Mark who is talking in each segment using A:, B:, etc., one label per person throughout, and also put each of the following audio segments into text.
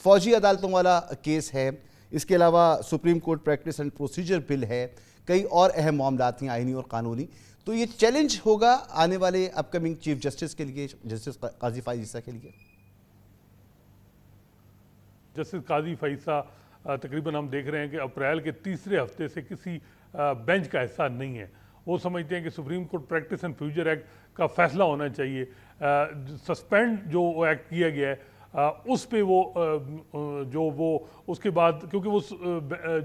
A: فوجی عدالتوں والا کیس ہے، اس کے علاوہ supreme court practice and procedure bill ہے، کئی اور اہم معاملات ہیں آئینی اور قانونی. تو یہ چیلنج ہوگا آنے والے اپ کمنگ چیف جسٹس کے لیے، جسٹس قاضی فائز عیسیٰ کے لیے.
B: جسٹس قاضی فائز تقریباً ہم دیکھ رہے ہیں کہ اپریل کے تیسرے ہفتے سے کسی بینچ کا حصہ نہیں ہے. وہ سمجھتے ہیں کہ supreme court practice and procedure act کا فیصلہ ہونا چاہیے. سسپینڈ جو ایکٹ کیا گیا ہے اس پہ وہ اس کے بعد، کیونکہ وہ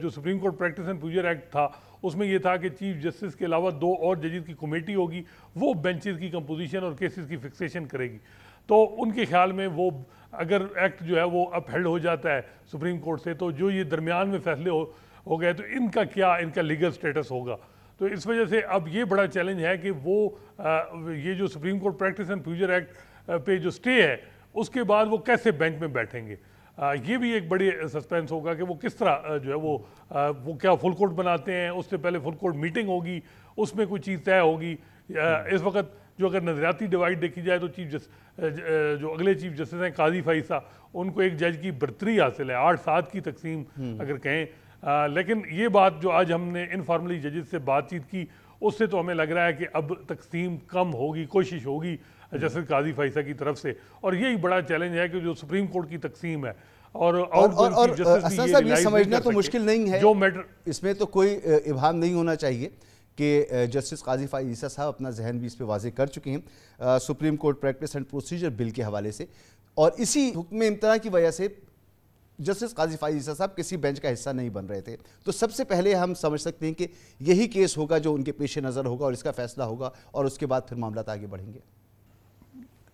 B: جو supreme court practice and procedure act تھا اس میں یہ تھا کہ چیف جسٹس کے علاوہ 2 اور ججز کی کمیٹی ہوگی، وہ بینچز کی کمپوزیشن اور کیسز کی فکسیشن کرے گی. تو ان کے خیال میں وہ اگر ایکٹ جو ہے وہ اپ ہیلڈ ہو جاتا ہے سپریم کورٹ سے، تو جو یہ درمیان میں فیصلے ہو گئے تو ان کا لیگل سٹیٹس ہوگا. تو اس وجہ سے اب یہ بڑا چیلنج ہے کہ وہ یہ جو supreme court practice and procedure act پہ جو سٹے ہے اس کے بعد وہ کیسے بینچ میں بیٹھیں گے. یہ بھی ایک بڑی سسپینس ہوگا کہ وہ کس طرح جو ہے وہ کیا فل کورٹ بناتے ہیں. اس سے پہلے فل کورٹ میٹنگ ہوگی، اس میں کوئی چیز طے ہوگی. اس وقت جو اگر نظریاتی ڈیوائڈ دیکھی جائے تو جو اگلے چیف جسٹس ہیں قاضی فائز صاحب، ان کو ایک جج کی برتری حاصل ہے، 8-7 کی تقسیم اگر کہیں. لیکن یہ بات جو آج ہم نے انفارملی ججز سے بات چیت کی اس سے تو ہمیں لگ رہا ہے کہ اب تقسیم کم ہوگی، کوشش ہوگی جسٹس قاضی فائز کی طرف سے. اور یہی بڑا چیلنج ہے کہ جو سپریم کورٹ کی تقسیم ہے اور
A: حسن صاحب یہ سمجھنا تو مشکل نہیں ہے،
B: جو میٹر
A: اس میں تو کوئی ابہام نہیں ہونا چاہیے کہ جسٹس قاضی فائز عیسیٰ صاحب اپنا ذہن بھی اس پہ واضح کر چکے ہیں supreme court practice and procedure bill کے حوالے سے، اور اسی حکم امتناع کی وجہ سے جسٹس قاضی فائز عیسیٰ صاحب کسی بینچ کا حصہ نہیں بن رہے تھے. تو سب سے پہلے ہم سمجھ سکتے ہیں کہ یہی کیس ہوگا جو ان کے پیش نظر ہوگا اور اس کا فیصلہ ہوگا، اور اس کے بعد پھر معاملات آگے بڑھیں گے.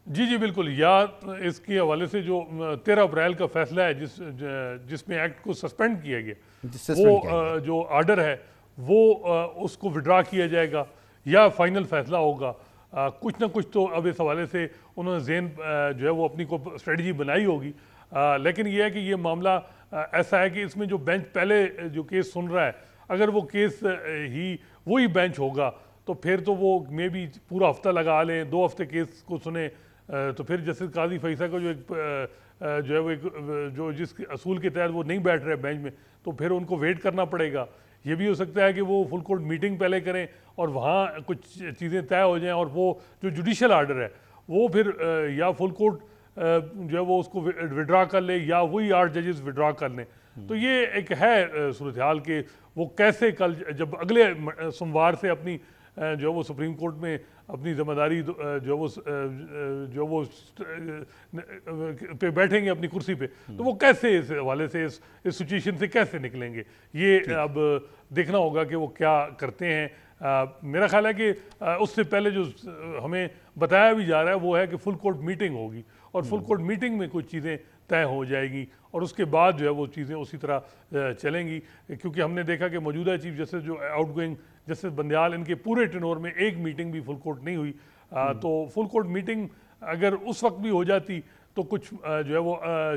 B: جی بالکل. یا اس کے حوالے سے جو 13 اپریل کا فیصلہ ہے جس میں ایکٹ کو سسپینڈ کیا گیا، وہ جو آرڈر ہے وہ اس کو وڈرا کیا جائے گا یا فائنل فیصلہ ہوگا. کچھ نہ کچھ تو اب اس حوالے سے انہوں نے ذہن جو ہے وہ اپنی کو اسٹریٹجی بنائی ہوگی. لیکن یہ ہے کہ یہ معاملہ ایسا ہے کہ اس میں جو بینچ پہلے جو کیس سن رہا ہے، اگر وہ کیس ہی وہی بینچ ہوگا تو پھر تو وہ میں بھی پورا ہفتہ لگا لیں، 2 ہفتے کیس کو سنیں، تو پھر جسٹس قاضی فائز کو جو ہے وہ جو جس اصول کے تحت وہ نہیں بیٹھ رہے بینچ میں، تو پھر ان کو ویٹ کرنا پڑے گا. یہ بھی ہو سکتا ہے کہ وہ فل کورٹ میٹنگ پہلے کریں اور وہاں کچھ چیزیں طے ہو جائیں، اور وہ جو جوڈیشل آرڈر ہے وہ پھر یا فل کورٹ جو ہے وہ اس کو وڈرا کر لے یا وہی 8 ججز وڈرا کر لیں. تو یہ ایک ہے صورتحال کہ وہ کیسے کل جب اگلے سوموار سے اپنی جو ہے وہ سپریم کورٹ میں اپنی ذمہ داری جو وہ پہ بیٹھیں گے اپنی کرسی پہ، تو وہ کیسے اس حوالے سے اس سچویشن سے کیسے نکلیں گے. یہ اب دیکھنا ہوگا کہ وہ کیا کرتے ہیں. میرا خیال ہے کہ اس سے پہلے جو ہمیں بتایا بھی جا رہا ہے وہ ہے کہ فل کورٹ میٹنگ ہوگی، اور فل کورٹ میٹنگ میں کچھ چیزیں طے ہو جائے گی، اور اس کے بعد جو ہے وہ چیزیں اسی طرح چلیں گی. کیونکہ ہم نے دیکھا کہ موجودہ چیف جسٹس جو آؤٹ گوئنگ جسٹس بندیال، ان کے پورے ٹینور میں ایک میٹنگ بھی فل کورٹ نہیں ہوئی. تو فل کورٹ میٹنگ اگر اس وقت بھی ہو جاتی تو کچھ جو ہے وہ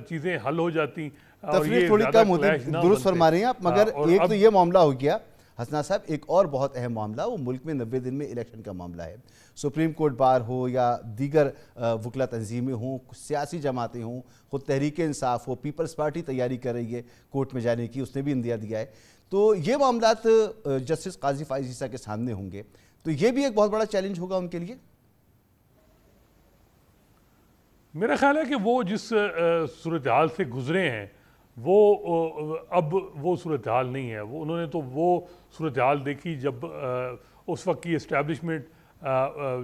B: چیزیں حل ہو جاتی.
A: تفریح تھوڑی کم ہوتی، درست فرما رہے ہیں آپ. مگر ایک تو یہ معاملہ ہو گیا حسنا صاحب، ایک اور بہت اہم معاملہ وہ ملک میں 90 دن میں الیکشن کا معاملہ ہے. سپریم کورٹ بار ہو یا دیگر وکلا تنظیمیں ہوں، سیاسی جماعتیں ہوں، خود تحریک انصاف ہو، پیپلز پارٹی تیاری کر رہی ہے کورٹ میں جانے کی، اس نے بھی اندیا دیا ہے. تو یہ معاملات جسٹس قاضی فائز عیسیٰ کے سامنے ہوں گے، تو یہ بھی ایک بہت بڑا چیلنج ہوگا ان کے لیے.
B: میرا خیال ہے کہ وہ جس صورتحال سے گزرے ہیں وہ اب وہ صورتحال نہیں ہے. انہوں نے تو وہ صورتحال دیکھی جب اس وقت کی اسٹیبلشمنٹ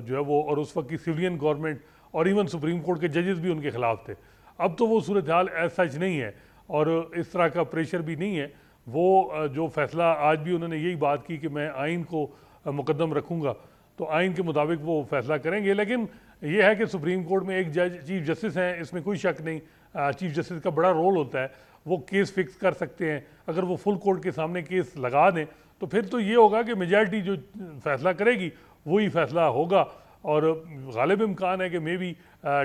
B: جو ہے وہ، اور اس وقت کی سویلین گورنمنٹ اور ایون سپریم کورٹ کے ججز بھی ان کے خلاف تھے. اب تو وہ صورتحال ایسا سچ نہیں ہے اور اس طرح کا پریشر بھی نہیں ہے. وہ جو فیصلہ آج بھی انہوں نے یہی بات کی کہ میں آئین کو مقدم رکھوں گا، تو آئین کے مطابق وہ فیصلہ کریں گے. لیکن یہ ہے کہ سپریم کورٹ میں ایک جج چیف جسٹس ہیں، اس میں کوئی شک نہیں. چیف جسٹس کا بڑا رول ہوتا ہے، وہ کیس فکس کر سکتے ہیں. اگر وہ فل کورٹ کے سامنے کیس لگا دیں تو پھر تو یہ ہوگا کہ میجارٹی جو فیصلہ کرے گی وہی فیصلہ ہوگا. اور غالب امکان ہے کہ میں بھی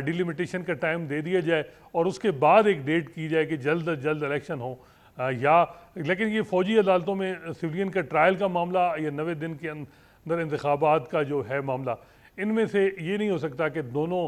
B: ڈیلیمیٹیشن کا ٹائم دے دیا جائے اور اس کے بعد ایک ڈیٹ کی جائے کہ جلد از جلد الیکشن ہو. لیکن یہ فوجی عدالتوں میں سویلین کا ٹرائل کا معاملہ یا 90 دن کے اندر انتخابات کا جو ہے معاملہ، ان میں سے یہ نہیں ہو سکتا کہ دونوں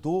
A: 2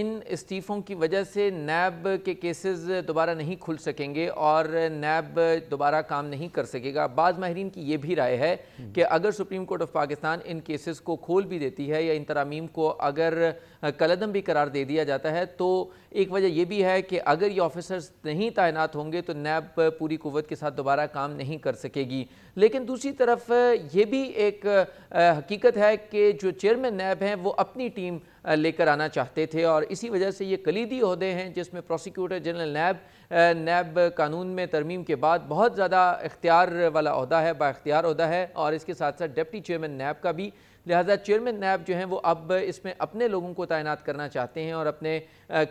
C: ان استعفوں کی وجہ سے نیب کے کیسز دوبارہ نہیں کھل سکیں گے اور نیب دوبارہ کام نہیں کر سکے گا. بعض ماہرین کی یہ بھی رائے ہے کہ اگر supreme court of Pakistan in cases کو کھول بھی دیتی ہے یا ان ترامیم کو اگر کالعدم بھی قرار دے دیا جاتا ہے تو ایک وجہ یہ بھی ہے کہ اگر یہ آفیسرز نہیں تعینات ہوں گے تو نیب پوری قوت کے ساتھ دوبارہ کام نہیں کر سکے گی. لیکن دوسری طرف یہ بھی ایک حقیقت ہے کہ جو چیئرمین نیب ہیں وہ اپنی ٹیم لے کر آنا چاہتے تھے اور اسی وجہ سے یہ کلیدی عہدے ہیں جس میں پروسیکیوٹر جنرل نیب قانون میں ترمیم کے بعد بہت زیادہ اختیار والا عہدہ ہے, با اختیار عہدہ ہے, اور اس کے ساتھ ساتھ ڈپٹی چیئرمین نیب کا بھی. لہٰذا چیئرمین نیب جو ہیں وہ اب اس میں اپنے لوگوں کو تعینات کرنا چاہتے ہیں اور اپنے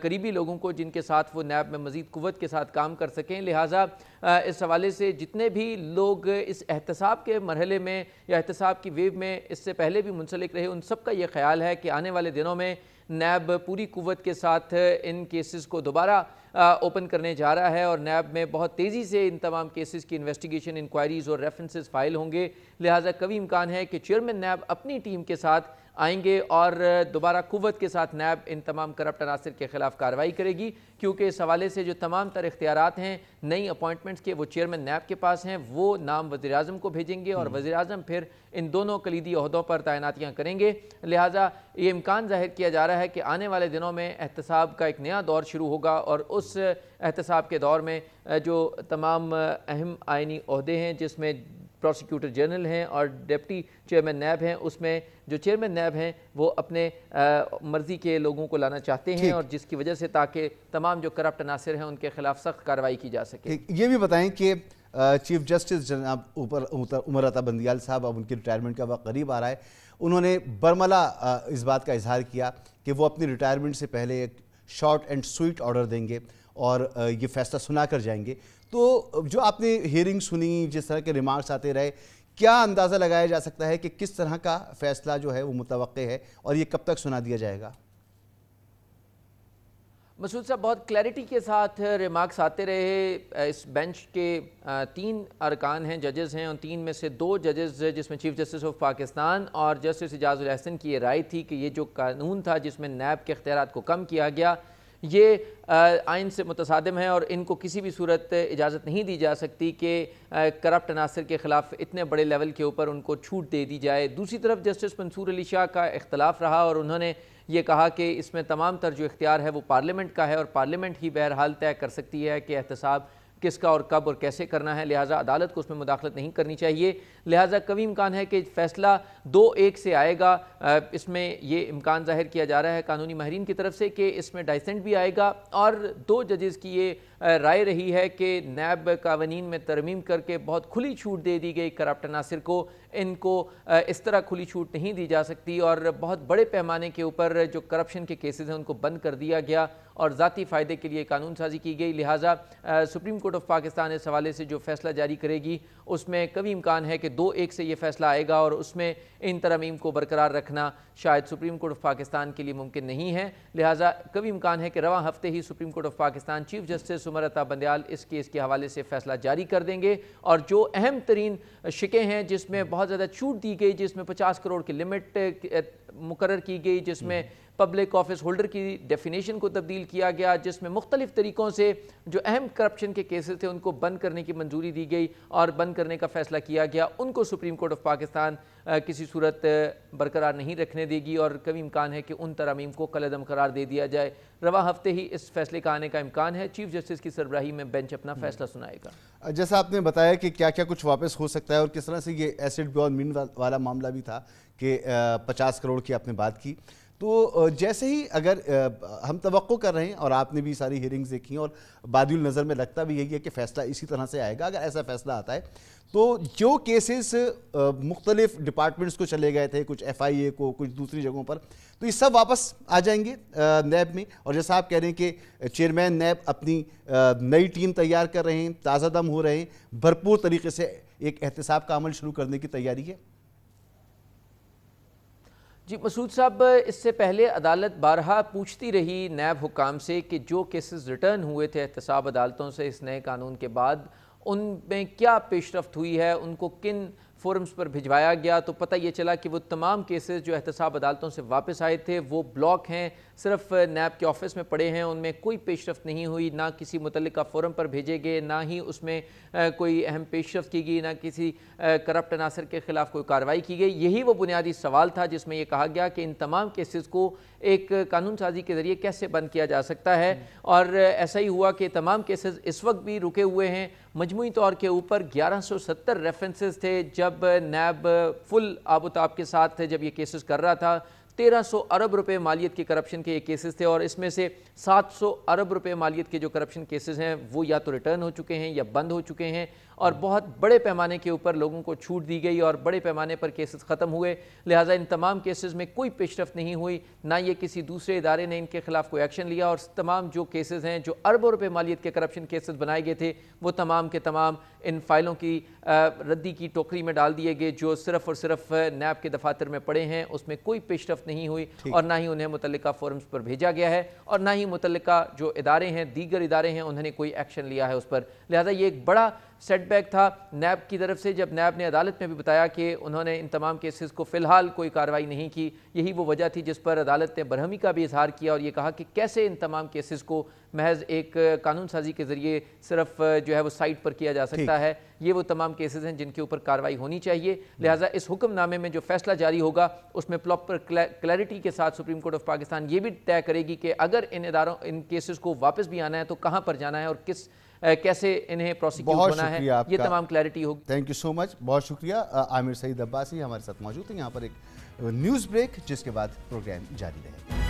C: قریبی لوگوں کو جن کے ساتھ وہ نیب میں مزید قوت کے ساتھ کام کر سکیں. لہٰذا اس حوالے سے جتنے بھی لوگ اس احتساب کے مرحلے میں یا احتساب کی ویو میں اس سے پہلے بھی منسلک رہے ان سب کا یہ خیال ہے کہ آنے والے دنوں میں نیب پوری قوت کے ساتھ ان کیسز کو دوبارہ اوپن کرنے جا رہا ہے اور نیب میں بہت تیزی سے ان تمام کیسز کی انویسٹیگیشن, انکوائریز اور ریفرنسز فائل ہوں گے. لہٰذا قوی امکان ہے کہ چیئرمین نیب اپنی ٹیم کے ساتھ آئیں گے اور دوبارہ قوت کے ساتھ نیب ان تمام کرپٹ عناصر کے خلاف کارروائی کرے گی, کیونکہ اس حوالے سے جو تمام تر اختیارات ہیں نئی اپوائنٹمنٹس کے وہ چیئرمین نیب کے پاس ہیں. وہ نام وزیراعظم کو بھیجیں گے اور وزیراعظم پھر ان دونوں کلیدی عہدوں پر تعیناتیاں کریں گے. لہٰذا یہ امکان ظاہر کیا جا رہا ہے کہ آنے والے دنوں میں احتساب کا ایک نیا دور شروع ہوگا اور اس احتساب کے دور میں جو تمام اہم آئینی عہدے ہیں جس میں پروسیکیوٹر جنرل ہیں اور ڈپٹی چیئرمین نیب ہیں, اس میں جو چیئرمین نیب ہیں وہ اپنے مرضی کے لوگوں کو لانا چاہتے ہیں اور جس کی وجہ سے تاکہ تمام جو کرپٹ عناصر ہیں ان کے خلاف سخت کارروائی کی جا سکے.
A: یہ بھی بتائیں کہ چیف جسٹس جناب عمر عطا بندیال صاحب, اب ان کی ریٹائرمنٹ کا وقت قریب آ رہا ہے, انہوں نے برملا اس بات کا اظہار کیا کہ وہ اپنی ریٹائرمنٹ سے پہلے ایک شارٹ اینڈ سویٹ آرڈر دیں گے اور یہ فیصلہ سنا کر جائیں گے. تو جو آپ نے ہیئرنگ سنی, جس طرح کے ریمارکس آتے رہے, کیا اندازہ لگایا جا سکتا ہے کہ کس طرح کا فیصلہ جو ہے وہ متوقع ہے اور یہ کب تک سنا دیا جائے گا؟
C: مسعود صاحب, بہت کلیئرٹی کے ساتھ ریمارکس آتے رہے. اس بینچ کے 3 ارکان ہیں, ججز ہیں, اور 3 میں سے 2 ججز جس میں چیف جسٹس آف پاکستان اور جسٹس اعجاز الاحسن کی یہ رائے تھی کہ یہ جو قانون تھا جس میں نیب کے اختیارات کو کم کیا گیا یہ آئین سے متصادم ہے اور ان کو کسی بھی صورت اجازت نہیں دی جا سکتی کہ کرپٹ عناصر کے خلاف اتنے بڑے لیول کے اوپر ان کو چھوٹ دے دی جائے. دوسری طرف جسٹس منصور علی شاہ کا اختلاف رہا اور انہوں نے یہ کہا کہ اس میں تمام تر جو اختیار ہے وہ پارلیمنٹ کا ہے اور پارلیمنٹ ہی بہرحال طے کر سکتی ہے کہ احتساب کس کا اور کب اور کیسے کرنا ہے. لہٰذا عدالت کو اس میں مداخلت نہیں کرنی چاہیے. لہٰذا قوی امکان ہے کہ فیصلہ 2-1 سے آئے گا. اس میں یہ امکان ظاہر کیا جا رہا ہے قانونی ماہرین کی طرف سے کہ اس میں ڈائسنٹ بھی آئے گا اور 2 ججز کی یہ رائے رہی ہے کہ نیب قوانین میں ترمیم کر کے بہت کھلی چھوٹ دے دی گئی کرپٹ عناصر کو, ان کو اس طرح کھلی چھوٹ نہیں دی جا سکتی اور بہت بڑے پیمانے کے اوپر جو کرپشن کے کیسز ہیں ان کو بند کر دیا گیا اور ذاتی فائدے کے لیے قانون سازی کی گئی. لہٰذا سپریم کورٹ آف پاکستان اس حوالے سے جو فیصلہ جاری کرے گی اس میں قوی امکان ہے کہ 2-1 سے یہ فیصلہ آئے گا اور اس میں ان ترامیم کو برقرار رکھنا شاید سپریم کورٹ آف پاکستان کے لیے ممکن نہیں ہے. لہٰذا قوی امکان ہے کہ رواں ہفتے ہی supreme court of Pakistan chief justice Umar Ata Bandial us case کے حوالے سے فیصلہ جاری کر دیں گے اور جو اہم ترین شکیں ہیں جس میں بہت زیادہ چھوٹ دی گئی, جس میں 50 کروڑ کی لمٹ مقرر کی گئی, جس میں پبلک آفس ہولڈر کی ڈیفینیشن کو تبدیل کیا گیا, جس میں مختلف طریقوں سے جو اہم کرپشن کے کیسز تھے ان کو بند کرنے کی منظوری دی گئی اور بند کرنے کا فیصلہ کیا گیا, ان کو سپریم کورٹ آف پاکستان کسی صورت برقرار نہیں رکھنے دے گی اور کبھی امکان ہے کہ ان ترامیم کو کالعدم قرار دے دیا جائے. رواں ہفتے ہی اس فیصلے کا آنے کا امکان ہے. چیف جسٹس کی سربراہی میں بینچ اپنا فیصلہ سنائے گا.
A: جیسا آپ نے بتایا کہ کیا کیا کچھ واپس ہو سکتا ہے اور کس طرح سے یہ ایسڈ بیون مین والا معاملہ بھی تھا کہ 50 کروڑ کی آپ نے بات کی, تو جیسے ہی اگر ہم توقع کر رہے ہیں اور آپ نے بھی ساری ہیئرنگز دیکھی ہیں اور بادی النظر میں لگتا بھی یہی ہے کہ فیصلہ اسی طرح سے آئے گا. اگر ایسا فیصلہ آتا ہے تو جو کیسز مختلف ڈپارٹمنٹس کو چلے گئے تھے, کچھ FIA کو, کچھ دوسری جگہوں پر, تو یہ سب واپس آ جائیں گے نیب میں. اور جیسا آپ کہہ رہے ہیں کہ چیئرمین نیب اپنی نئی ٹیم تیار کر رہے ہیں, تازہ دم ہو رہے ہیں, بھرپور طریقے سے ایک احتساب کا عمل شروع کرنے کی تیاری ہے.
C: جی مسعود صاحب, اس سے پہلے عدالت بارہا پوچھتی رہی نیب حکام سے کہ جو کیسز ریٹرن ہوئے تھے احتساب عدالتوں سے اس نئے قانون کے بعد ان میں کیا پیش رفت ہوئی ہے, ان کو کن فورمز پر بھجوایا گیا تو پتہ یہ چلا کہ وہ تمام کیسز جو احتساب عدالتوں سے واپس آئے تھے وہ بلاک ہیں، صرف نیب کے آفس میں پڑے ہیں، ان میں کوئی پیش رفت نہیں ہوئی، نہ کسی متعلقہ فورم پر بھیجے گئے، نہ ہی اس میں کوئی اہم پیش رفت کی گئی، نہ کسی کرپٹ عناصر کے خلاف کوئی کارروائی کی گئی۔ یہی وہ بنیادی سوال تھا جس میں یہ کہا گیا کہ ان تمام کیسز کو ایک قانون سازی کے ذریعے کیسے بند کیا جا سکتا ہے، اور ایسا ہی ہوا کہ تمام کیسز اس وقت بھی رکے ہوئے ہیں۔ مجموعی طور کے اوپر 1170 ریفرنسز تھے جب نیب فل آب و تاب کے ساتھ جب یہ کیسز کر رہا تھا۔ 1300 ارب روپے مالیت کے کرپشن کے یہ کیسز تھے، اور اس میں سے 700 ارب روپے مالیت کے جو کرپشن کیسز ہیں وہ یا تو ریٹرن ہو چکے ہیں یا بند ہو چکے ہیں، اور بہت بڑے پیمانے کے اوپر لوگوں کو چھوٹ دی گئی اور بڑے پیمانے پر کیسز ختم ہوئے۔ لہٰذا ان تمام کیسز میں کوئی پیش رفت نہیں ہوئی، نہ یہ کسی دوسرے ادارے نے ان کے خلاف کوئی ایکشن لیا، اور تمام جو کیسز ہیں جو اربوں روپے مالیت کے کرپشن کیسز بنائے گئے تھے وہ تمام کے تمام ان فائلوں کی ردی کی ٹوکری میں ڈال دیے گئے جو صرف اور صرف نیب کے دفاتر میں پڑے ہیں۔ اس میں کوئی پیش رفت نہیں ہوئی اور نہ ہی انہیں متعلقہ فورمز پر بھیجا گیا ہے، اور نہ ہی متعلقہ جو ادارے ہیں دیگر ادارے ہیں انہوں نے کوئی ایکشن لیا ہے اس پر۔ لہٰذا یہ ایک بڑا سیٹ بیک تھا نیب کی طرف سے، جب نیب نے عدالت میں بھی بتایا کہ انہوں نے ان تمام کیسز کو فی الحال کوئی کارروائی نہیں کی۔ یہی وہ وجہ تھی جس پر عدالت نے برہمی کا بھی اظہار کیا اور یہ کہا کہ کیسے ان تمام کیسز کو محض ایک قانون سازی کے ذریعے صرف جو ہے وہ سائٹ پر کیا جا سکتا ہے۔ یہ وہ تمام کیسز ہیں جن کے اوپر کارروائی ہونی چاہیے۔ لہٰذا اس حکم نامے میں جو فیصلہ جاری ہوگا اس میں پراپر کلیئرٹی کے ساتھ سپریم کورٹ آف پاکستان یہ بھی طے کرے گی کہ اگر ان کیسز کو واپس بھی آنا ہے تو کہاں پر جانا ہے اور کیسے انہیں پروسیکیوٹ ہونا ہے، یہ تمام کلیئرٹی ہوگی۔
A: تھینک یو سو مچ، بہت شکریہ۔ عامر سعید عباسی ہمارے ساتھ موجود ہیں۔ یہاں پر ایک نیوز بریک جس کے بعد پروگرام جاری رہے گا۔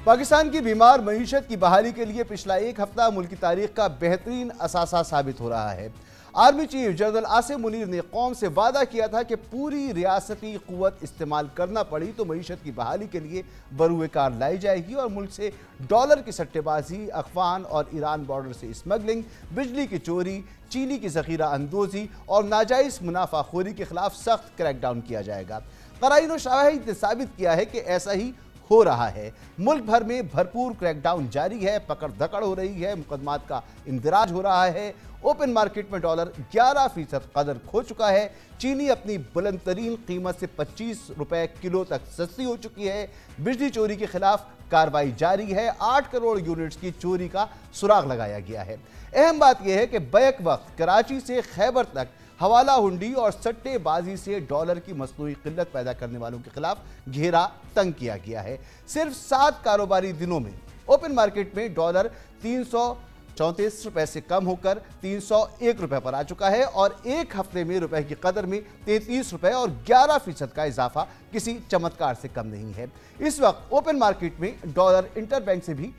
A: پاکستان کی بیمار معیشت کی بحالی کے لیے پچھلا ایک ہفتہ ملک کی تاریخ کا بہترین اثاثہ ثابت ہو رہا ہے۔ Army chief general Asim Munir نے قوم سے وعدہ کیا تھا کہ پوری ریاستی قوت استعمال کرنا پڑی تو معیشت کی بحالی کے لیے بروئے کار لائی جائے گی، اور ملک سے ڈالر کی سٹے بازی، افغان اور ایران بارڈر سے اسمگلنگ، بجلی کی چوری، چینی کی ذخیرہ اندوزی اور ناجائز منافع خوری کے خلاف سخت کریک ڈاؤن کیا جائے گا۔ قرائن و شواہد نے ثابت کیا ہے کہ ایسا ہی ہو رہا ہے۔ ملک بھر میں بھرپور کریک ڈاؤن جاری ہے، پکڑ دھکڑ ہو رہی ہے، مقدمات کا اندراج ہو رہا ہے۔ اوپن مارکیٹ میں ڈالر 11% قدر کھو چکا ہے۔ چینی اپنی بلند ترین قیمت سے 25 روپے کلو تک سستی ہو چکی ہے۔ بجلی چوری کے خلاف کارروائی جاری ہے۔ 8 کروڑ یونٹس کی چوری کا سراغ لگایا گیا ہے۔ اہم بات یہ ہے کہ بیک وقت کراچی سے خیبر تک حوالہ ہنڈی اور سٹے بازی سے ڈالر کی مصنوعی قلت پیدا کرنے والوں کے خلاف گھیرا تنگ کیا گیا ہے۔ صرف 7 کاروباری دنوں میں اوپن مارکیٹ میں ڈالر 334 روپے سے کم ہو کر 301 روپے پر آ چکا ہے، اور ایک ہفتے میں روپے کی قدر میں 33 روپے اور 11% کا اضافہ کسی چمتکار سے کم نہیں ہے۔ اس وقت اوپن مارکیٹ میں ڈالر انٹر بینک سے بھی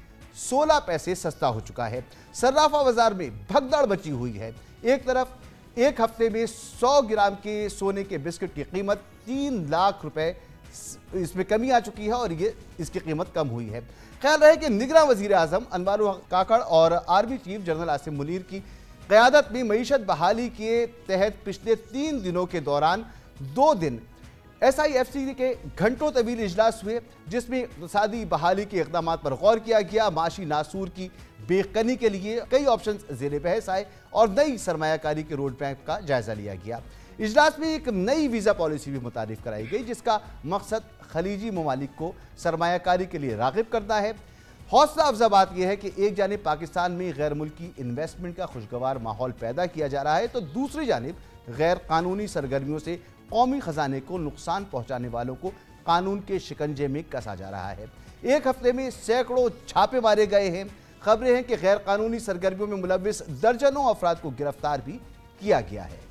A: 16 پیسے سستا ہو چکا ہے۔ صرافہ بازار میں بھگدڑ مچی ہوئی ہے۔ ایک طرف ایک ہفتے میں 100 گرام کے سونے کے بسکٹ کی قیمت 3 لاکھ روپے اس میں کمی آ چکی ہے، اور اس کی قیمت کم ہوئی ہے۔ خیال رہے کہ نگراں وزیر اعظم انوار الحق کاکڑ اور army chief general Asim Munir کی قیادت میں معیشت بحالی کے تحت پچھلے 3 دنوں کے دوران 2 دن SIFC کے گھنٹوں طویل اجلاس ہوئے، جس میں اقتصادی بحالی کے اقدامات پر غور کیا گیا، معاشی ناسور کی بے کنی کے لیے کئی آپشنز زیر بحث آئے اور نئی سرمایہ کاری کے روڈ میپ کا جائزہ لیا گیا۔ اجلاس میں ایک نئی ویزا پالیسی بھی متعارف کرائی گئی جس کا مقصد خلیجی ممالک کو سرمایہ کاری کے لیے راغب کرنا ہے۔ حوصلہ افزا بات یہ ہے کہ ایک جانب پاکستان میں غیر ملکی انویسٹمنٹ کا خوشگوار ماحول پیدا کیا جا رہا ہے تو دوسری جانب غیر قانونی سرگرمیوں سے قومی خزانے کو نقصان پہنچانے والوں کو قانون کے شکنجے میں کسا جا رہا ہے۔ ایک ہفتے میں سینکڑوں چھاپے مارے گئے ہیں۔ خبریں ہیں کہ غیر قانونی سرگرمیوں میں ملوث درجنوں افراد کو گرفتار بھی کیا گیا ہے۔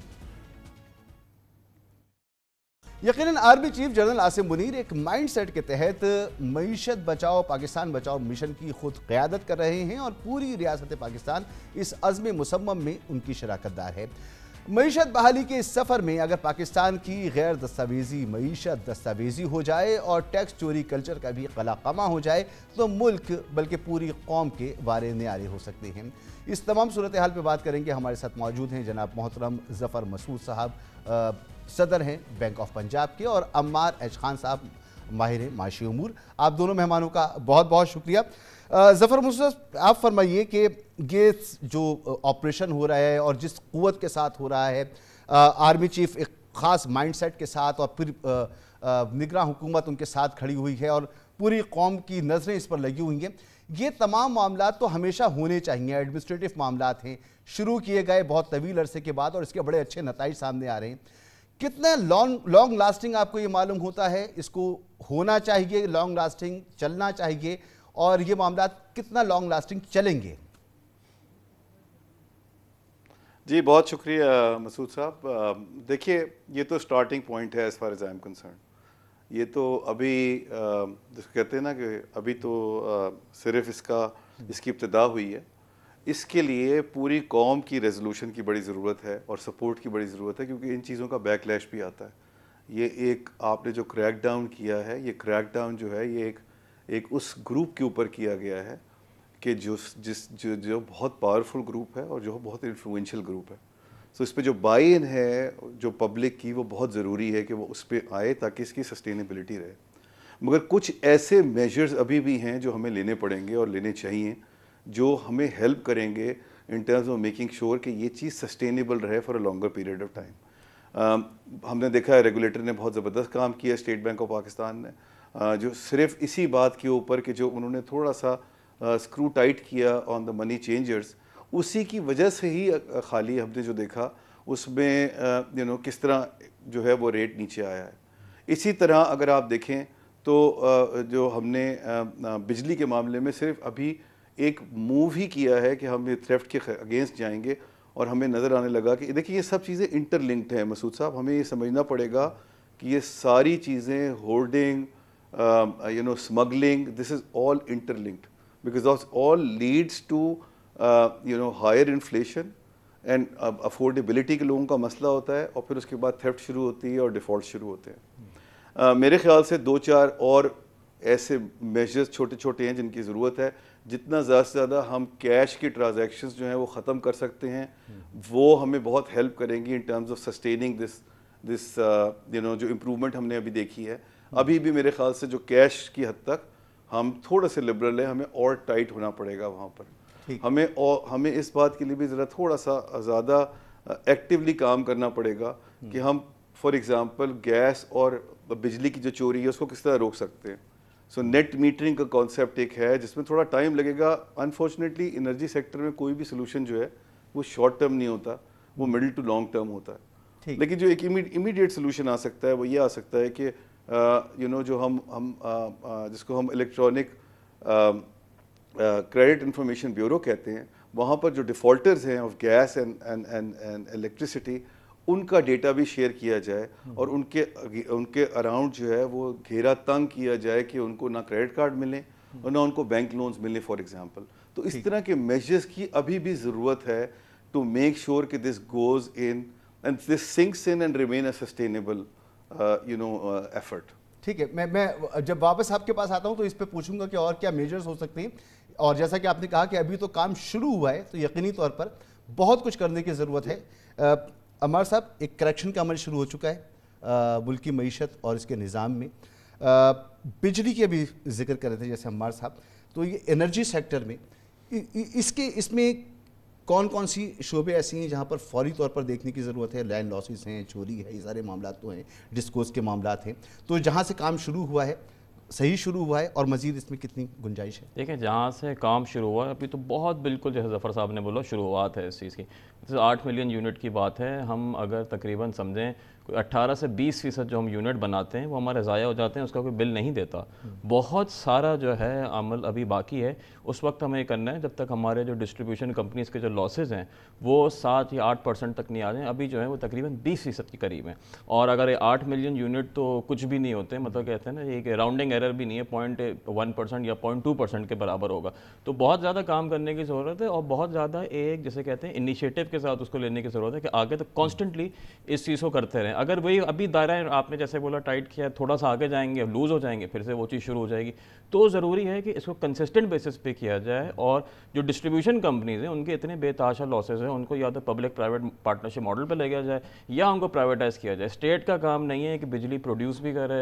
A: یقیناً army chief general Asim Munir ایک مائنڈ سیٹ کے تحت معیشت بچاؤ پاکستان بچاؤ مشن کی خود قیادت کر رہے ہیں، اور پوری ریاست پاکستان اس عزم مصمم میں ان کی شراکت دار ہے۔ معیشت بحالی کے اس سفر میں اگر پاکستان کی غیر دستاویزی معیشت دستاویزی ہو جائے اور ٹیکس چوری کلچر کا بھی قلعہ ہو جائے تو ملک بلکہ پوری قوم کے وارے نیارے ہو سکتے ہیں۔ اس تمام صورتحال پہ بات کریں گے۔ ہمارے ساتھ موجود ہیں جناب محترم ظفر مسعود صاحب، صدر ہیں بینک آف پنجاب کے، اور عمار ایچ خان صاحب، ماہر معاشی امور۔ آپ دونوں مہمانوں کا بہت بہت شکریہ۔ ظفر مصطفی آپ فرمائیے کہ یہ جو آپریشن ہو رہا ہے اور جس قوت کے ساتھ ہو رہا ہے، آرمی چیف ایک خاص مائنڈ سیٹ کے ساتھ اور پھر نگراں حکومت ان کے ساتھ کھڑی ہوئی ہے اور پوری قوم کی نظریں اس پر لگی ہوئی ہیں، یہ تمام معاملات تو ہمیشہ ہونے چاہیے، ایڈمنسٹریٹو معاملات ہیں، شروع کیے گئے بہت طویل عرصے کے بعد اور اس کے بڑے اچھے نتائج سامنے آ رہے ہیں. کتنا لانگ لاسٹنگ آپ کو یہ معلوم ہوتا ہے؟ اس کو ہونا چاہیے لانگ لاسٹنگ، چلنا چاہیے، اور یہ معاملات کتنا لانگ لاسٹنگ چلیں گے؟
D: جی بہت شکریہ مسعود صاحب. دیکھیے یہ تو سٹارٹنگ پوائنٹ ہے as far as I am concern. یہ تو ابھی جس کو کہتے ہیں نا کہ ابھی تو صرف اس کی ابتدا ہوئی ہے. اس کے لیے پوری قوم کی ریزولوشن کی بڑی ضرورت ہے اور سپورٹ کی بڑی ضرورت ہے، کیونکہ ان چیزوں کا بیک لیش بھی آتا ہے. یہ ایک آپ نے جو کریک ڈاؤن کیا ہے، یہ کریک ڈاؤن جو ہے یہ ایک اس گروپ کے اوپر کیا گیا ہے کہ جو بہت پاورفل گروپ ہے اور جو بہت انفلوئنشل گروپ ہے. سو اس پہ جو بائی ان ہے جو پبلک کی، وہ بہت ضروری ہے کہ وہ اس پہ آئے تاکہ اس کی سسٹینیبلٹی رہے. مگر کچھ ایسے میجرز ابھی بھی ہیں جو ہمیں لینے پڑیں گے اور لینے چاہیے، جو ہمیں ہیلپ کریں گے ان ٹرمز آف میکنگ شیور کہ یہ چیز سسٹینیبل رہے for a longer period of time. ہم نے دیکھا ہے ریگولیٹر نے بہت زبردست کام کیا اسٹیٹ بینک آف پاکستان نے، جو صرف اسی بات کے اوپر کہ جو انہوں نے تھوڑا سا اسکرو ٹائٹ کیا آن دا منی چینجرز، اسی کی وجہ سے ہی خالی ہم نے جو دیکھا اس میں کس طرح جو ہے وہ ریٹ نیچے آیا ہے. اسی طرح اگر آپ دیکھیں تو جو ہم نے بجلی کے معاملے میں صرف ابھی ایک موو ہی کیا ہے کہ ہم یہ تھریفٹ کے اگینسٹ جائیں گے، اور ہمیں نظر آنے لگا کہ دیکھیں یہ سب چیزیں انٹر لنکڈ ہیں مسعود صاحب. ہمیں یہ سمجھنا پڑے گا کہ یہ ساری چیزیں hoarding smuggling, this is all interlinked because that all leads to higher inflation and affordability کے لوگوں کا مسئلہ ہوتا ہے، اور پھر اس کے بعد تھیفٹ شروع ہوتی ہے اور ڈیفالٹ شروع ہوتے ہیں. میرے خیال سے 2-4 اور ایسے میجرز چھوٹے چھوٹے ہیں جن کی ضرورت ہے. جتنا زیادہ سے زیادہ ہم کیش کی ٹرانزیکشنز جو ہیں وہ ختم کر سکتے ہیں، وہ ہمیں بہت ہیلپ کریں گی ان ٹرمز آف سسٹیننگ دس جو امپرومنٹ ہم نے ابھی دیکھی ہے. ابھی بھی میرے خیال سے جو کیش کی حد تک ہم تھوڑا سے لبرل ہیں، ہمیں اور ٹائٹ ہونا پڑے گا وہاں پر. ہمیں اس بات کے لیے بھی ذرا تھوڑا سا زیادہ ایکٹیولی کام کرنا پڑے گا کہ ہم فار ایگزامپل گیس اور بجلی کی جو چوری ہے اس کو کس طرح روک سکتے ہیں. سو نیٹ میٹرنگ کا کانسیپٹ ایک ہے جس میں تھوڑا ٹائم لگے گا. انفارچونیٹلی انرجی سیکٹر میں کوئی بھی سولوشن جو ہے وہ شارٹ ٹرم نہیں ہوتا، وہ مڈل ٹو لانگ ٹرم ہوتا ہے. لیکن جو ایک امیڈیٹ سولوشن آ سکتا ہے وہ یہ آ سکتا ہے کہ جو ہم جس کو ہم الیکٹرانک کریڈٹ انفارمیشن بیورو کہتے ہیں، وہاں پر جو ڈیفالٹرز ہیں آف گیس اینڈ الیکٹریسٹی، ان کا ڈیٹا بھی شیئر کیا جائے اور ان کے اراؤنڈ جو ہے وہ گھیرا تنگ کیا جائے کہ ان کو نہ کریڈٹ کارڈ ملیں اور نہ ان کو بینک لونز ملیں فار ایگزامپل. تو اس طرح کے میجرز کی ابھی بھی ضرورت ہے ٹو میک شیور کہ this goes in and this sinks in and remain a sustainable effort.
A: ٹھیک ہے، میں جب واپس آپ کے پاس آتا ہوں تو اس پہ پوچھوں گا کہ اور کیا میجرز ہو سکتے ہیں. اور جیسا کہ آپ نے کہا کہ ابھی تو کام شروع ہوا ہے، تو یقینی طور پر بہت کچھ کرنے کی ضرورت ہے. عمار صاحب، ایک کریکشن کا عمل شروع ہو چکا ہے ملکی معیشت اور اس کے نظام میں. بجلی کے بھی ذکر کر رہے تھے جیسے عمار صاحب، تو یہ انرجی سیکٹر میں اس میں کون کون سی شعبے ایسی ہیں جہاں پر فوری طور پر دیکھنے کی ضرورت ہے؟ لینڈ لاسز ہیں، چوری ہے، یہ سارے معاملات تو ہیں، ڈسکوز کے معاملات ہیں. تو جہاں سے کام شروع ہوا ہے صحیح شروع ہوا ہے اور مزید اس میں کتنی گنجائش ہے؟
E: دیکھیں جہاں سے کام شروع ہوا ہے ابھی تو بہت بالکل جیسے ظفر صاحب نے بولا شروعات ہے اس چیز کی. 8 ملین یونٹ کی بات ہے. ہم اگر تقریباً سمجھیں کوئی 18 سے 20% جو ہم یونٹ بناتے ہیں وہ ہمارے ضائع ہو جاتے ہیں، اس کا کوئی بل نہیں دیتا. بہت سارا جو ہے عمل ابھی باقی ہے. اس وقت ہمیں یہ کرنا ہے جب تک ہمارے جو ڈسٹریبیوشن کمپنیز کے جو لاسز ہیں وہ 7 یا 8% تک نہیں آ جائیں. ابھی جو ہے وہ تقریباً 20% کے قریب ہیں. اور اگر یہ 8 ملین یونٹ تو کچھ بھی نہیں ہوتے، مطلب کہتے ہیں نا یہ کہ راؤنڈنگ ایرر بھی نہیں ہے، 0.1% یا 0.2% کے برابر ہوگا. تو بہت زیادہ کام کرنے کی ضرورت ہے اور بہت زیادہ ایک جیسے کہتے ہیں انیشیٹو کے ساتھ اس کو لینے کی ضرورت ہے کہ آگے تک کانسٹنٹلی اس چیز کو کرتے رہیں. اگر وہی ابھی دائرہ آپ نے جیسے بولا ٹائٹ کیا، تھوڑا سا آگے جائیں گے لوز ہو جائیں گے، پھر سے وہ چیز شروع ہو جائے گی. تو ضروری ہے کہ اس کو کنسسٹنٹ بیسس پہ کیا جائے. اور جو ڈسٹریبیوشن کمپنیز ہیں ان کے اتنے بے تحاشا لاسز ہیں، ان کو یا تو پبلک پرائیویٹ پارٹنرشپ ماڈل پہ لے گیا جائے یا ان کو پرائیویٹائز کیا جائے. اسٹیٹ کا کام نہیں ہے کہ بجلی پروڈیوس بھی کرے،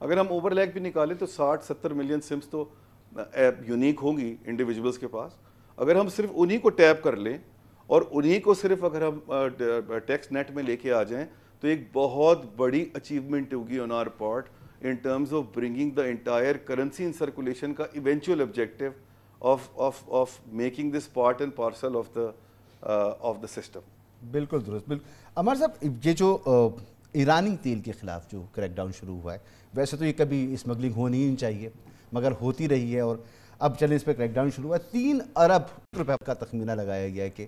D: اگر ہم اوور لیگ بھی نکالیں تو 60-70 ملین سمس تو یونیک ہوں گی انڈیویجولس کے پاس. اگر ہم صرف انہی کو ٹیپ کر لیں اور انہی کو صرف اگر ہم ٹیکس نیٹ میں لے کے آ جائیں تو ایک بہت بڑی اچیومنٹ ہوگی آن are part in terms of bringing the entire currency in circulation کا eventual objective of making this part and parcel of the system.
A: بالکل درست. بالکل عمر صاحب، یہ جو ایرانی تیل کے خلاف جو کریک ڈاؤن شروع ہوا ہے، ویسے تو یہ کبھی اسمگلنگ ہونی نہیں چاہیے مگر ہوتی رہی ہے، اور اب چلیں اس پہ کریک ڈاؤن شروع ہوا ہے. 3 ارب روپے کا تخمینہ لگایا گیا ہے کہ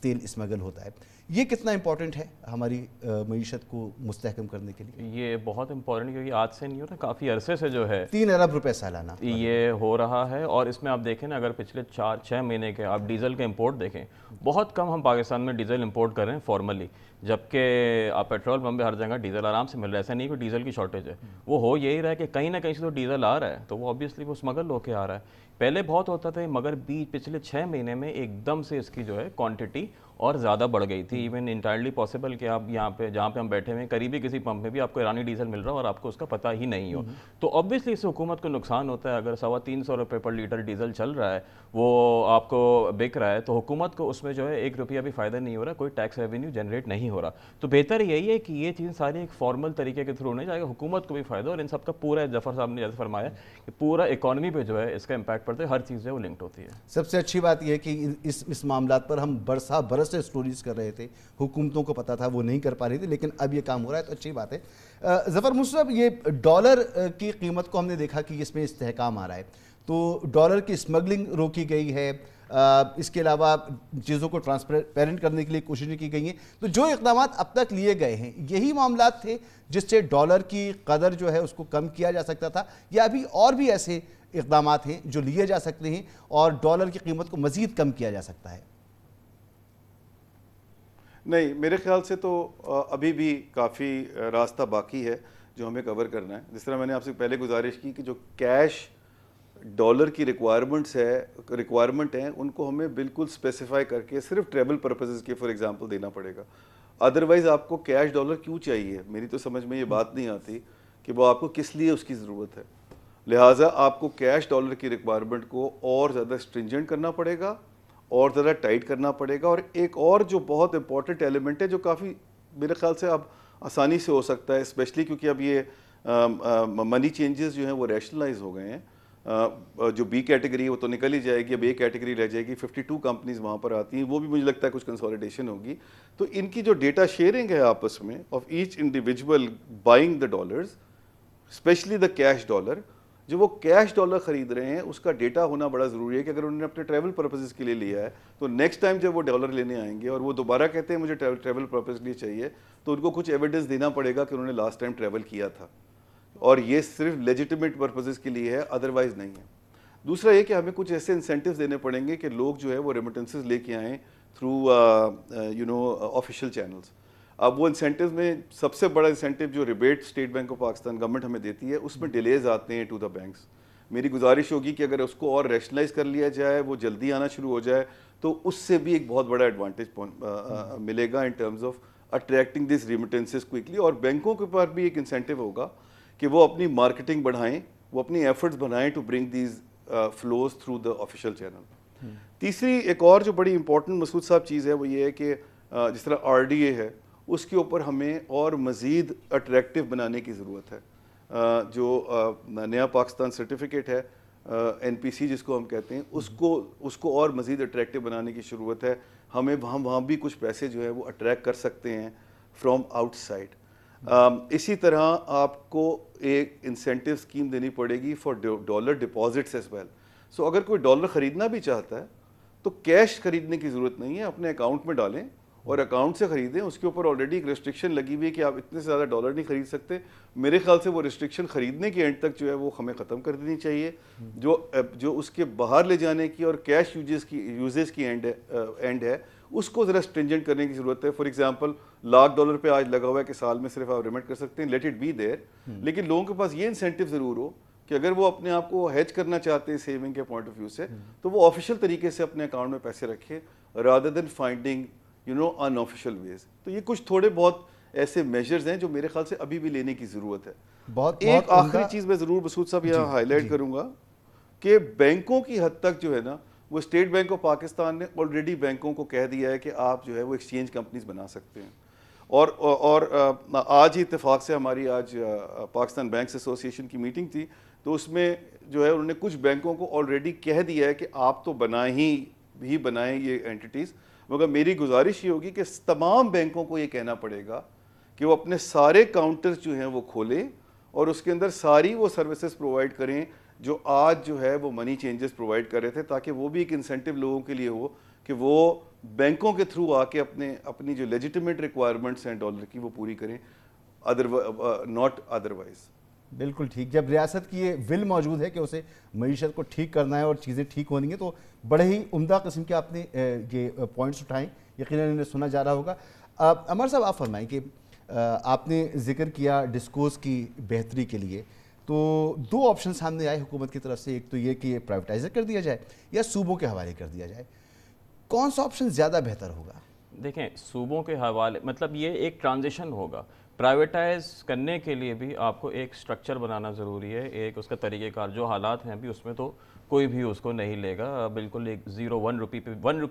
A: تیل اسمگل ہوتا ہے. یہ کتنا امپورٹنٹ ہے ہماری معیشت کو مستحکم کرنے کے لیے؟
E: یہ بہت امپورٹنٹ، کیونکہ آج سے نہیں ہو رہا، کافی عرصے سے جو ہے
A: 3 ارب روپے سالانہ
E: یہ ہو رہا ہے. اور اس میں آپ دیکھیں نا، اگر پچھلے 4-6 مہینے کے آپ ڈیزل کے امپورٹ دیکھیں، بہت کم ہم پاکستان میں ڈیزل امپورٹ کر رہے ہیں فارملی، جبکہ آپ پیٹرول پمپ پہ ہر جگہ ڈیزل آرام سے مل رہا ہے. ایسا نہیں کہ ڈیزل کی شارٹیج ہے، وہ ہو یہی رہا ہے کہ کہیں نہ کہیں سے تو ڈیزل آ رہا ہے، تو وہ آبویسلی وہ اسمگل ہو کے آ رہا ہے. پہلے بہت ہوتا تھا مگر پچھلے 6 مہینے میں ایک دم سے اس کی جو ہے کوانٹٹی اور زیادہ بڑھ گئی تھی. ایون انٹائرلی پاسبل کہ آپ یہاں پہ جہاں پہ ہم بیٹھے ہوئے ہیں قریبی کسی پمپ میں بھی آپ کو ایرانی ڈیزل مل رہا ہو اور آپ کو اس کا پتہ ہی نہیں ہو. تو آبویسلی اس سے حکومت کو نقصان ہوتا ہے. اگر 350 روپے پر لیٹر ڈیزل چل رہا ہے، وہ آپ کو بک رہا ہے، تو حکومت کو اس میں جو ہے 1 روپیہ بھی فائدہ نہیں ہو رہا، کوئی ٹیکس ریونیو جنریٹ نہیں ہو رہا. تو بہتر یہی ہے کہ یہ چیز ساری ایک فارمل طریقے کے تھرو نہیں جائے گا، حکومت کو بھی فائدہ، اور ان سب کا پورا ظفر صاحب نے جیسے فرمایا کہ پورا اکانومی پہ جو ہے اس کا امپیکٹ پڑتا ہے، ہر چیز جو ہے وہ لنکڈ ہوتی ہے.
A: سب سے اچھی بات یہ ہے کہ اس معاملات پر ہم برس سے سٹوریز کر رہے تھے، حکومتوں کو پتا تھا وہ نہیں کر پا رہی تھی، لیکن اب یہ کام ہو رہا ہے تو اچھی بات ہے. ظفر مصطفی، یہ ڈالر کی قیمت کو ہم نے دیکھا کہ اس میں استحکام آ رہا ہے، تو ڈالر کی اسمگلنگ روکی گئی ہے، اس کے علاوہ چیزوں کو ٹرانسپیرنٹ کرنے کے لیے کوششیں کی گئی ہیں. تو جو اقدامات اب تک لیے گئے ہیں یہی معاملات تھے جس سے ڈالر کی قدر جو ہے اس کو کم کیا جا سکتا تھا، یا ابھی اور بھی ایسے اقدامات ہیں جو لیے جا سکتے ہیں اور ڈالر کی قیمت کو مزید کم کیا جا سکتا ہے؟
D: نہیں، میرے خیال سے تو ابھی بھی کافی راستہ باقی ہے جو ہمیں کور کرنا ہے. جس طرح میں نے آپ سے پہلے گزارش کی کہ جو کیش ڈالر کی ریکوائرمنٹ ہیں ان کو ہمیں بالکل اسپیسیفائی کر کے صرف ٹریول پرپزز کے فار ایگزامپل دینا پڑے گا. ادروائز آپ کو کیش ڈالر کیوں چاہیے؟ میری تو سمجھ میں یہ بات نہیں آتی کہ وہ آپ کو کس لیے اس کی ضرورت ہے. لہٰذا آپ کو کیش ڈالر کی ریکوائرمنٹ کو اور زیادہ اسٹرنجنٹ کرنا پڑے گا اور زیادہ ٹائٹ کرنا پڑے گا. اور ایک اور جو بہت امپورٹنٹ ایلیمنٹ ہے جو کافی میرے خیال سے اب آسانی سے ہو سکتا ہے، اسپیشلی کیونکہ اب یہ منی چینجز جو ہیں وہ ریشنلائز ہو گئے ہیں. جو بی کیٹیگری وہ تو نکل ہی جائے گی، اب اے کیٹیگری رہ جائے گی. 52 کمپنیز وہاں پر آتی ہیں، وہ بھی مجھے لگتا ہے کچھ کنسولیڈیشن ہوگی. تو ان کی جو ڈیٹا شیئرنگ ہے آپس میں of each individual buying the dollars, especially the cash dollar, جو وہ کیش ڈالر خرید رہے ہیں اس کا ڈیٹا ہونا بڑا ضروری ہے کہ اگر انہوں نے اپنے ٹریول پرپزز کے لیے لیا ہے تو نیکسٹ ٹائم جب وہ ڈالر لینے آئیں گے اور وہ دوبارہ کہتے ہیں مجھے ٹریول پرپز کے لیے چاہیے، تو ان کو کچھ ایویڈنس دینا پڑے گا کہ انہوں نے لاسٹ ٹائم ٹریول کیا تھا، اور یہ صرف لیجیٹیمیٹ پرپزز کے لیے ہے، ادروائز نہیں ہے. دوسرا یہ کہ ہمیں کچھ ایسے انسینٹیوز دینے پڑیں گے کہ لوگ جو ہے وہ ریمیٹنسز لے کے آئیں تھرو آفیشیل چینلز. اب وہ انسینٹیوز میں سب سے بڑا انسینٹیو جو rebate state bank of Pakistan government ہمیں دیتی ہے، اس میں ڈیلیز آتے ہیں ٹو دا بینکس. میری گزارش ہوگی کہ اگر اس کو اور ریشنلائز کر لیا جائے، وہ جلدی آنا شروع ہو جائے، تو اس سے بھی ایک بہت بڑا ایڈوانٹیج ملے گا in terms of attracting these remittances quickly. اور بینکوں کے پاس بھی ایک انسینٹیو ہوگا کہ وہ اپنی مارکیٹنگ بڑھائیں، وہ اپنی ایفرٹس بڑھائیں to bring these flows through the official channel. تیسری ایک اور جو بڑی امپورٹنٹ مسعود صاحب چیز ہے وہ یہ ہے کہ جس طرح RDA ہے اس کے اوپر ہمیں اور مزید اٹریکٹیو بنانے کی ضرورت ہے. جو نیا پاکستان سرٹیفکیٹ ہے NPC جس کو ہم کہتے ہیں، اس کو اور مزید اٹریکٹیو بنانے کی ضرورت ہے. ہمیں وہاں بھی کچھ پیسے جو ہے وہ اٹریکٹ کر سکتے ہیں فرام آؤٹ سائڈ. اسی طرح آپ کو ایک انسینٹیو اسکیم دینی پڑے گی for dollar deposits as well. So اگر کوئی ڈالر خریدنا بھی چاہتا ہے تو کیش خریدنے کی ضرورت نہیں ہے، اپنے اکاؤنٹ میں ڈالیں اور اکاؤنٹ سے خریدیں. اس کے اوپر آلریڈی ایک ریسٹرکشن لگی ہوئی ہے کہ آپ اتنے سے زیادہ ڈالر نہیں خرید سکتے. میرے خیال سے وہ ریسٹرکشن خریدنے کے اینڈ تک جو ہے وہ ہمیں ختم کر دینی چاہیے. جو اس کے باہر لے جانے کی اور کیش یوزیز کی اینڈ ہے اس کو ذرا اسٹرنجنٹ کرنے کی ضرورت ہے. فار ایگزامپل $1,00,000 پہ آج لگا ہوا ہے کہ سال میں صرف آپ ریمٹ کر سکتے ہیں، لیٹ اٹ بی دیر. لیکن لوگوں کے پاس یہ انسینٹیو ضرور ہو کہ اگر وہ اپنے آپ کو ہیج کرنا چاہتے ہیں سیونگ کے پوائنٹ آف ویو سے، تو وہ آفیشیل طریقے سے اپنے اکاؤنٹ میں پیسے رکھے rather then finding in official ویز. تو یہ کچھ تھوڑے بہت ایسے میجرز ہیں جو میرے خیال سے ابھی بھی لینے کی ضرورت ہے.
A: بہت
D: ایک آخری چیز میں ضرور مسعود صاحب یہاں ہائی لائٹ کروں گا کہ بینکوں کی حد تک جو ہے نا وہ اسٹیٹ بینک آف پاکستان نے آلریڈی بینکوں کو کہہ دیا ہے کہ آپ جو ہے وہ ایکسچینج کمپنیز بنا سکتے ہیں. اور آج ہی اتفاق سے ہماری آج پاکستان بینکس ایسوسی ایشن کی میٹنگ تھی, تو اس میں جو ہے انہوں نے کچھ بینکوں کو آلریڈی کہہ دیا ہے کہ آپ تو بنائیں یہ اینٹیز, مگر میری گزارش یہ ہوگی کہ تمام بینکوں کو یہ کہنا پڑے گا کہ وہ اپنے سارے کاؤنٹرز جو ہیں وہ کھولیں اور اس کے اندر ساری وہ سروسز پرووائڈ کریں جو آج جو ہے وہ منی چینجز پرووائڈ کر رہے تھے, تاکہ وہ بھی ایک انسینٹیو لوگوں کے لیے ہو کہ وہ بینکوں کے تھرو آ کے اپنی جو لیجیٹیمیٹ ریکوائرمنٹس ہیں ڈالر کی وہ پوری کریں, ناٹ ادروائز.
A: بالکل ٹھیک. جب ریاست کی یہ ول موجود ہے کہ اسے معیشت کو ٹھیک کرنا ہے اور چیزیں ٹھیک ہونی ہیں, تو بڑے ہی عمدہ قسم کے آپ نے یہ پوائنٹس اٹھائیں, یقیناً انہیں سنا جا رہا ہوگا. عمر صاحب آپ فرمائیں کہ آپ نے ذکر کیا ڈسکوز کی بہتری کے لیے, تو دو آپشن سامنے آئے حکومت کی طرف سے, ایک تو یہ کہ پرائیویٹائزر کر دیا جائے یا صوبوں کے حوالے کر دیا جائے. کون سا آپشن زیادہ بہتر ہوگا؟
E: دیکھیں صوبوں کے حوالے مطلب یہ ایک ٹرانزیشن ہوگا. پرائیویٹائز کرنے کے لیے بھی آپ کو ایک سٹرکچر بنانا ضروری ہے, ایک اس کا طریقہ کار. جو حالات ہیں ابھی اس میں تو کوئی بھی اس کو نہیں لے گا, بالکل ایک 1 روپی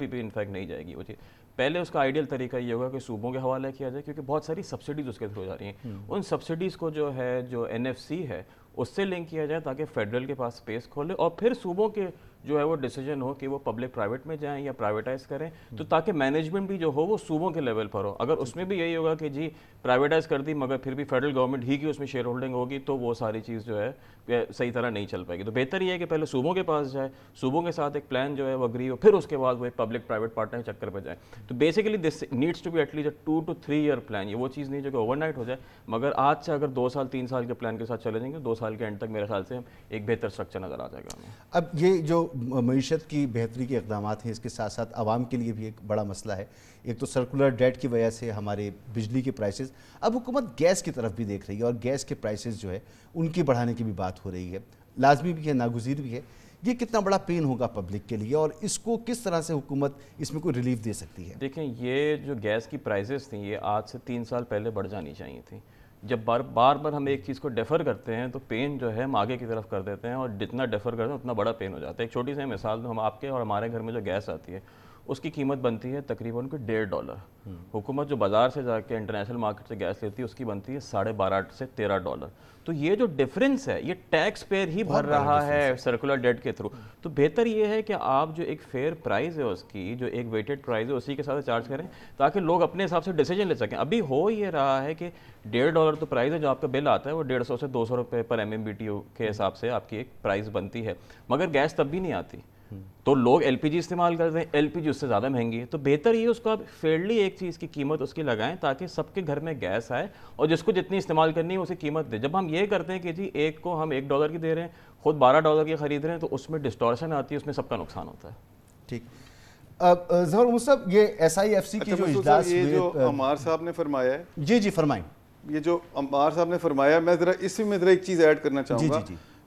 E: پہ انفیکٹ نہیں جائے گی وہ چیز. پہلے اس کا آئیڈیل طریقہ یہ ہوگا کہ صوبوں کے حوالے کیا جائے, کیونکہ بہت ساری سبسڈیز اس کے تھرو جا رہی ہیں. ان سبسڈیز کو جو ہے جو NFC ہے اس سے لنک کیا جائے تاکہ فیڈرل کے پاس سپیس کھولے, اور پھر صوبوں کے جو ہے وہ ڈیسیجن ہو کہ وہ پبلک پرائیویٹ میں جائیں یا پرائیویٹائز کریں, تو تاکہ مینجمنٹ بھی جو ہو وہ صوبوں کے لیول پر ہو. اگر اس میں بھی یہی ہوگا کہ جی پرائیویٹائز کر دی مگر پھر بھی فیڈرل گورنمنٹ ہی کی اس میں شیئر ہولڈنگ ہوگی, تو وہ ساری چیز جو ہے صحیح طرح نہیں چل پائے گی. تو بہتر یہ ہے کہ پہلے صوبوں کے پاس جائے, صوبوں کے ساتھ ایک پلان جو ہے وہ اگری ہو, پھر اس کے بعد وہ ایک پبلک پرائیویٹ پارٹنر کے چکر پہ جائے. تو basically this needs to be at least 2 to 3 year plan. یہ وہ چیز نہیں جو کہ اوور نائٹ ہو جائے, مگر آج سے اگر 2 سال 3 سال کے پلان کے ساتھ چلے جائیں گے, 2 سال کے اینڈ تک میرے خیال سے ایک بہتر اسٹرکچر نظر آ جائے گا ہمیں.
A: اب یہ جو معیشت کی بہتری کے اقدامات ہیں, اس کے ساتھ ساتھ عوام کے لیے بھی ایک بڑا مسئلہ ہے. ایک تو سرکولر ڈیٹ کی وجہ سے ہمارے بجلی کے پرائسز, اب حکومت گیس کی طرف بھی دیکھ رہی ہے اور گیس کے پرائسز جو ہے ان کی بڑھانے کی بھی بات ہو رہی ہے. لازمی بھی ہے, ناگزیر بھی ہے. یہ کتنا بڑا پین ہوگا پبلک کے لیے, اور اس کو کس طرح سے حکومت اس میں کوئی ریلیف دے سکتی ہے؟
E: دیکھیں یہ جو گیس کی پرائسز تھیں یہ آج سے 3 سال پہلے بڑھ جانی چاہیے تھیں. جب بار بار ہم ایک چیز کو ڈیفر کرتے ہیں تو پین جو ہے ہم آگے کی طرف کر دیتے ہیں, اور جتنا ڈیفر کرتے ہیں اتنا بڑا پین ہو جاتا ہے. ایک چھوٹی سی مثال دوں, ہم آپ کے اور ہمارے گھر میں جو گیس آتی ہے اس کی قیمت بنتی ہے تقریباً کوئی $1.5. حکومت جو بازار سے جا کے انٹرنیشنل مارکیٹ سے گیس لیتی ہے اس کی بنتی ہے $12.5 سے $13. تو یہ جو ڈفرینس ہے یہ ٹیکس پیئر ہی بھر رہا ہے سرکولر ڈیٹ کے تھرو. تو بہتر یہ ہے کہ آپ جو ایک فیئر پرائز ہے اس کی, جو ایک ویٹڈ پرائز ہے اسی کے ساتھ چارج کریں تاکہ لوگ اپنے حساب سے ڈیسیجن لے سکیں. ابھی ہو یہ رہا ہے کہ $1.5 تو پرائز ہے, جو آپ کا بل آتا ہے وہ 150 سے 200 روپے پر MMBTU کے حساب سے آپ کی ایک پرائز بنتی ہے, مگر گیس تب بھی نہیں آتی. تو لوگ LPG استعمال کرتے ہیں, LPG اس سے زیادہ مہنگی ہے. تو بہتر یہ اس کو آپ فیئرلی ایک چیز کی قیمت اس کی لگائیں تاکہ سب کے گھر میں گیس آئے, اور جس کو جتنی استعمال کرنی ہے اسی قیمت دے. جب ہم یہ کرتے ہیں کہ جی ایک کو ہم $1 کی دے رہے ہیں, خود $12 کی خرید رہے ہیں, تو اس میں ڈسٹورشن آتی ہے, اس میں سب کا نقصان ہوتا ہے.
A: ٹھیک. ظفر محمد صاحب, یہ SIFC کی جو اجلاس
D: یہ جو عمار صاحب نے فرمایا ہے,
A: جی فرمائیں.
D: یہ جو عمار صاحب نے فرمایا, میں ذرا اسی میں ایک چیز ایڈ کرنا چاہوں گا.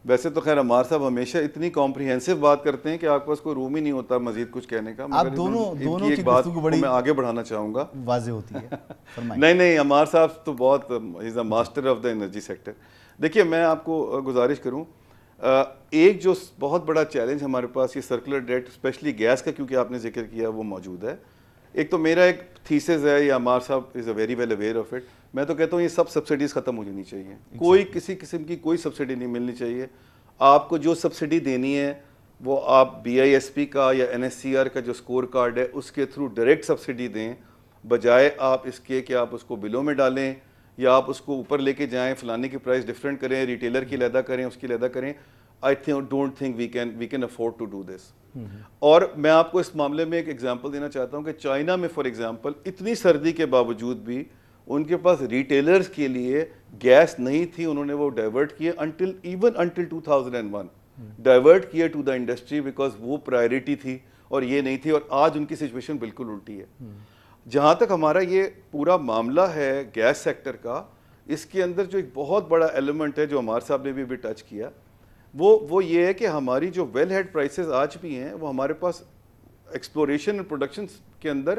D: ویسے تو خیر عمار صاحب ہمیشہ اتنی کمپریہنسو بات کرتے ہیں کہ آپ کو اس کو روم ہی نہیں ہوتا مزید کچھ کہنے کا.
A: آپ دونوں کی
D: ایک بات میں آگے بڑھانا چاہوں گا,
A: واضح ہوتی ہے.
D: نہیں عمار صاحب تو بہت is a master of the energy sector. دیکھیے میں آپ کو گزارش کروں, ایک جو بہت بڑا چیلنج ہمارے پاس یہ سرکولر ڈیٹ اسپیشلی گیس کا, کیونکہ آپ نے ذکر کیا, وہ موجود ہے. ایک تو میرا ایک تھیسس ہے, یہ Ammar sahib is a very well aware of it. میں تو کہتا ہوں یہ سب سبسڈیز ختم ہو جانی چاہیے. کوئی کسی قسم کی کوئی سبسڈی نہیں ملنی چاہیے. آپ کو جو سبسڈی دینی ہے وہ آپ BISP کا یا NSCR کا جو اسکور کارڈ ہے اس کے تھرو ڈائریکٹ سبسڈی دیں, بجائے آپ اس کے کہ آپ اس کو بلوں میں ڈالیں یا آپ اس کو اوپر لے کے جائیں, فلانے کی پرائس ڈفرینٹ کریں, ریٹیلر کی علیحدہ کریں, اس کی علیحدہ کریں. I don't think we can afford to do this. اور میں آپ کو اس معاملے میں ایک ایگزامپل دینا چاہتا ہوں کہ چائنا میں فار ایگزامپل اتنی سردی کے باوجود بھی ان کے پاس ریٹیلرز کے لیے گیس نہیں تھی. انہوں نے وہ ڈائیورٹ کیے until 2001 ڈائیورٹ کیے ٹو دا انڈسٹری, بیکاز وہ پرائرٹی تھی اور یہ نہیں تھی. اور آج ان کی سچویشن بالکل الٹی ہے. جہاں تک ہمارا یہ پورا معاملہ ہے گیس سیکٹر کا, اس کے اندر جو ایک بہت بڑا ایلیمنٹ ہے جو عمار صاحب نے بھی ٹچ کیا, وہ یہ ہے کہ ہماری جو ویل ہیڈ پرائسز آج بھی ہیں وہ ہمارے پاس ایکسپلوریشن اور پروڈکشن کے اندر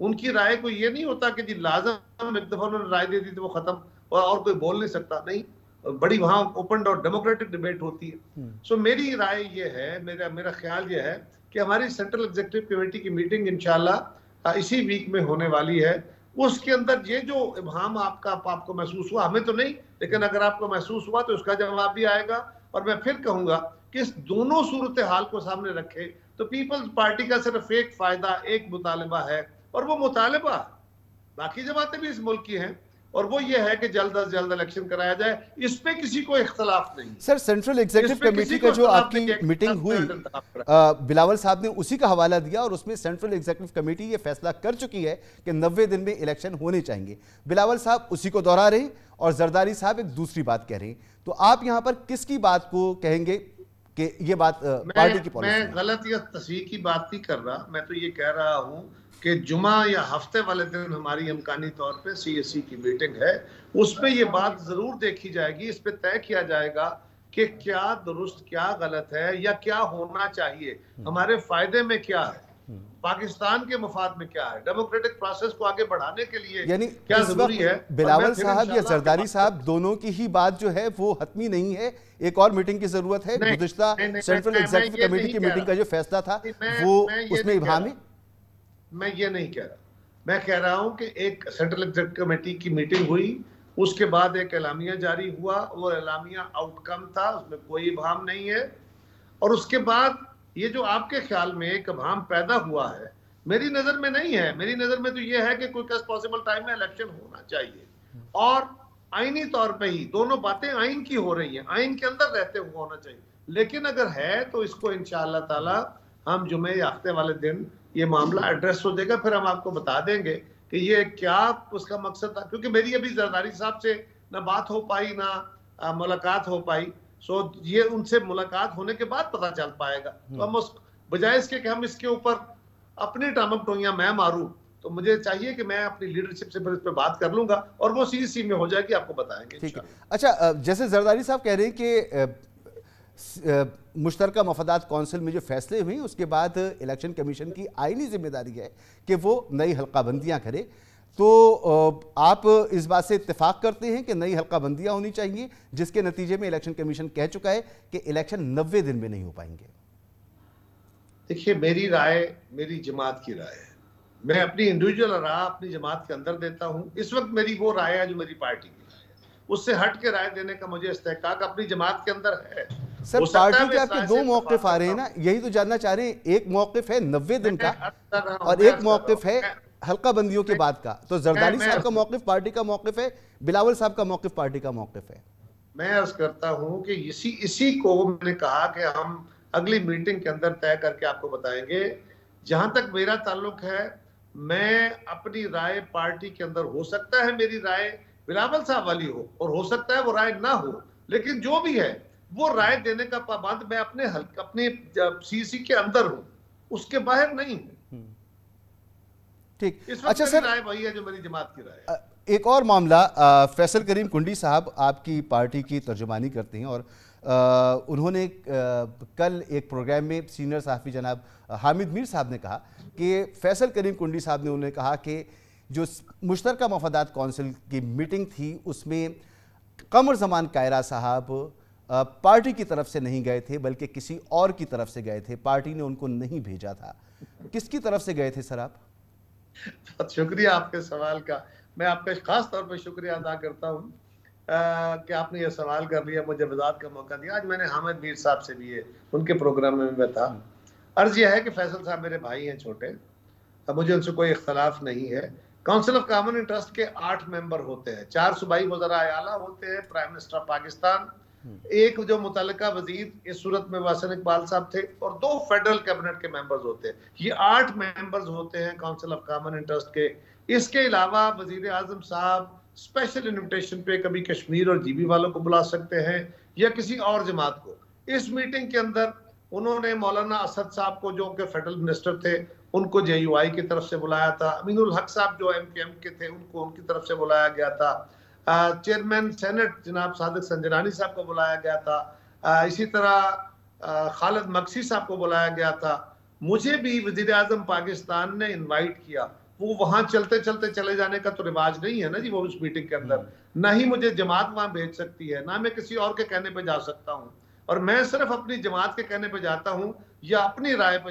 F: ان کی رائے کو یہ نہیں ہوتا کہ جی لازم ایک دفعہ انہوں نے رائے دے دی تو وہ ختم اور کوئی بول نہیں سکتا. نہیں, بڑی وہاں اوپن اور ڈیموکریٹک ڈیبیٹ ہوتی ہے. سو میری رائے یہ ہے, میرا خیال یہ ہے کہ ہماری سینٹرل ایگزیکٹو کمیٹی کی میٹنگ انشاءاللہ اسی ویک میں ہونے والی ہے. اس کے اندر یہ جو ابہام آپ کو محسوس ہوا, ہمیں تو نہیں, لیکن اگر آپ کو محسوس ہوا تو اس کا جواب بھی آئے گا. اور میں پھر کہوں گا کہ اس دونوں صورتحال کو سامنے رکھے تو پیپلز پارٹی کا صرف ایک فائدہ, ایک مطالبہ ہے, اور وہ مطالبہ باقی جماعتیں بھی اس ملک کی ہیں, اور وہ یہ ہے کہ جلد از جلد الیکشن کرایا جائے. اس پہ کسی کو اختلاف نہیں.
A: سر, سینٹرل ایگزیکٹو کمیٹی کا جو آپ کی میٹنگ ہوئی, بلاول صاحب نے اسی کا حوالہ دیا اور اس میں سینٹرل ایگزیکٹو کمیٹی یہ فیصلہ کر چکی ہے کہ 90 دن میں الیکشن ہونے چاہیے. بلاول صاحب اسی کو دوہرا رہے ہیں اور زرداری صاحب ایک دوسری بات کہہ رہے ہیں. تو آپ یہاں پر کس کی بات کو کہیں گے کہ یہ بات پارٹی کی پالیسی ہے؟
F: میں غلط یا تصحیح کی بات نہیں کر رہا, میں تو یہ کہہ رہا ہوں کہ جمعہ یا ہفتے والے دن ہماری امکانی طور پہ سی ایس سی کی میٹنگ ہے. اس پہ یہ بات ضرور دیکھی جائے گی, اس پہ طے کیا جائے گا کہ کیا درست, کیا غلط ہے, یا کیا ہونا چاہیے, ہمارے فائدے میں کیا ہے, پاکستان کے مفاد میں کیا ہے, ڈیموکریٹک پروسیس کو آگے بڑھانے کے لیے
A: یعنی
F: کیا ضروری ہے.
A: بلاول صاحب یا زرداری صاحب دونوں کی ہی بات جو ہے وہ حتمی نہیں ہے, ایک اور میٹنگ کی ضرورت ہے. گزشتہ سینٹرل ایگزیکٹو کمیٹی کی میٹنگ کا جو فیصلہ تھا وہ اس میں ابہام ہے.
F: میں یہ نہیں کہہ رہا, میں کہہ رہا ہوں کہ ایک سینٹرل ایگزیکٹو کمیٹی کی میٹنگ ہوئی, اس کے بعد ایک اعلامیہ جاری ہوا, وہ اعلامیہ آؤٹ کم تھا, اس میں کوئی ابہام نہیں ہے. اور اس کے بعد یہ جو آپ کے خیال میں ایک ابہام پیدا ہوا ہے, میری نظر میں نہیں ہے. میری نظر میں تو یہ ہے کہ کوئی کس پاسبل ٹائم میں الیکشن ہونا چاہیے, اور آئینی طور پہ ہی دونوں باتیں آئین کی ہو رہی ہیں, آئین کے اندر رہتے ہوئے ہونا چاہیے. لیکن اگر ہے تو اس کو انشاءاللہ تعالی ہم جمعے یا ہفتے والے دن یہ معاملہ ایڈریس ہو جائے گا, پھر ہم آپ کو بتا دیں گے کہ یہ کیا اس کا مقصد تھا. کیونکہ میری ابھی زرداری صاحب سے نہ بات ہو پائی, نہ ملاقات ہو پائی. سو یہ ان سے ملاقات ہونے کے بعد پتہ چل پائے گا. تو ہم بجائے اس کے کہ ہم اس کے اوپر اپنی ٹامک ٹوئیاں میں ماروں, تو مجھے چاہیے کہ میں اپنی لیڈرشپ سے پھر اس پہ بات کر لوں گا, اور وہ سی سی میں ہو جائے گی, آپ کو بتائیں گے.
A: ٹھیک ہے. اچھا, جیسے زرداری صاحب کہہ رہے ہیں کہ مشترکہ مفادات کونسل میں جو فیصلے ہوئے اس کے بعد الیکشن کمیشن کی آئینی ذمہ داری ہے کہ وہ نئی حلقہ بندیاں کرے, تو آپ اس بات سے اتفاق کرتے ہیں کہ نئی حلقہ بندیاں ہونی چاہیے, جس کے نتیجے میں الیکشن کمیشن کہہ چکا ہے کہ الیکشن 90 دن میں نہیں ہو پائیں گے؟
F: دیکھیے, میری رائے میری جماعت کی رائے ہے. میں اپنی انڈیویجول رائے اپنی جماعت کے اندر دیتا ہوں. اس وقت میری وہ رائے ہے جو میری پارٹی کی رائے ہے, اس سے ہٹ کے رائے دینے کا مجھے استحقاق اپنی جماعت کے اندر ہے.
A: سر, پارٹی کے آپ کے دو موقف آ رہے ہیں نا, یہی تو جاننا چاہ رہے ہیں. ایک موقف ہے 90 دن کا اور ایک موقف ہے حلقہ بندیوں کے بعد کا. تو زرداری صاحب کا موقف پارٹی کا موقف ہے, بلاول صاحب کا موقف پارٹی کا موقف ہے.
F: میں عرض کرتا ہوں کہ اسی کو میں نے کہا کہ ہم اگلی میٹنگ کے اندر طے کر کے آپ کو بتائیں گے. جہاں تک میرا تعلق ہے, میں اپنی رائے پارٹی کے اندر ہو سکتا ہے میری رائے بلاول صاحب والی ہو, اور ہو سکتا ہے وہ رائے نہ ہو, لیکن جو بھی ہے وہ رائے دینے کا پابند میں اپنے سی سی کے اندر ہوں, اس کے باہر نہیں ہوں.
A: ٹھیک.
F: اس وقت میری رائے وہی ہے جو میری جماعت کی رائے ہے.
A: ایک اور معاملہ, فیصل کریم کنڈی صاحب آپ کی پارٹی کی ترجمانی کرتے ہیں, اور انہوں نے کل ایک پروگرام میں سینئر صحافی جناب حامد میر صاحب نے کہا کہ فیصل کریم کنڈی صاحب نے انہوں نے کہا کہ جو مشترکہ مفادات کونسل کی میٹنگ تھی اس میں قمر زمان کائرہ صاحب پارٹی کی طرف سے نہیں گئے تھے بلکہ کسی اور کی طرف سے گئے تھے, پارٹی نے ان کو نہیں بھیجا تھا. کس کی طرف سے گئے تھے سر آپ؟
F: بہت شکریہ آپ کے سوال کا. میں آپ کا خاص طور پر شکریہ ادا کرتا ہوں کہ آپ نے یہ سوال کر لیا, مجھے وضاحت کا موقع دیا. آج میں نے حامد میر صاحب سے بھی ان کے پروگرام میں تھا. عرض یہ ہے کہ فیصل صاحب میرے بھائی ہیں چھوٹے, مجھے ان سے کوئی اختلاف نہیں ہے. کونسل آف کامن انٹرسٹ کے 8 ممبر ہوتے ہیں, 4 صوبائی وزراء اعلیٰ ہوتے ہیں, پرائم منسٹر آف پاکستان, ایک جو متعلقہ وزیر اس صورت میں واسن اقبال صاحب تھے, اور 2 فیڈرل کیبنٹ کے ممبرز ہوتے ہیں. یہ 8 ممبرز ہوتے ہیں کونسل آف کامن انٹرسٹ کے. اس کے علاوہ وزیر اعظم صاحب اسپیشل انویٹیشن پہ کبھی کشمیر اور جی بی والوں کو بلا سکتے ہیں یا کسی اور جماعت کو. اس میٹنگ کے اندر انہوں نے مولانا اسد صاحب کو, جو کہ فیڈرل منسٹر تھے, ان کو جے یو آئی کی طرف سے بلایا تھا. امین الحق صاحب جو ایم کے تھے, ان کو ان کی طرف سے بلایا گیا تھا. چیئرمین سینٹ جناب صادق سنجرانی صاحب کو بلایا گیا تھا. اسی طرح خالد مکسی صاحب کو بلایا گیا تھا. مجھے بھی وزیر اعظم پاکستان نے انوائٹ کیا. وہ وہاں چلتے چلتے چلے جانے کا تو رواج نہیں ہے نا جی، وہ اس میٹنگ کے اندر نہ ہی مجھے جماعت وہاں بھیج سکتی ہے، نہ میں کسی اور کے کہنے پہ جا سکتا ہوں، اور میں صرف اپنی جماعت کے کہنے پہ جاتا ہوں یا اپنی رائے پہ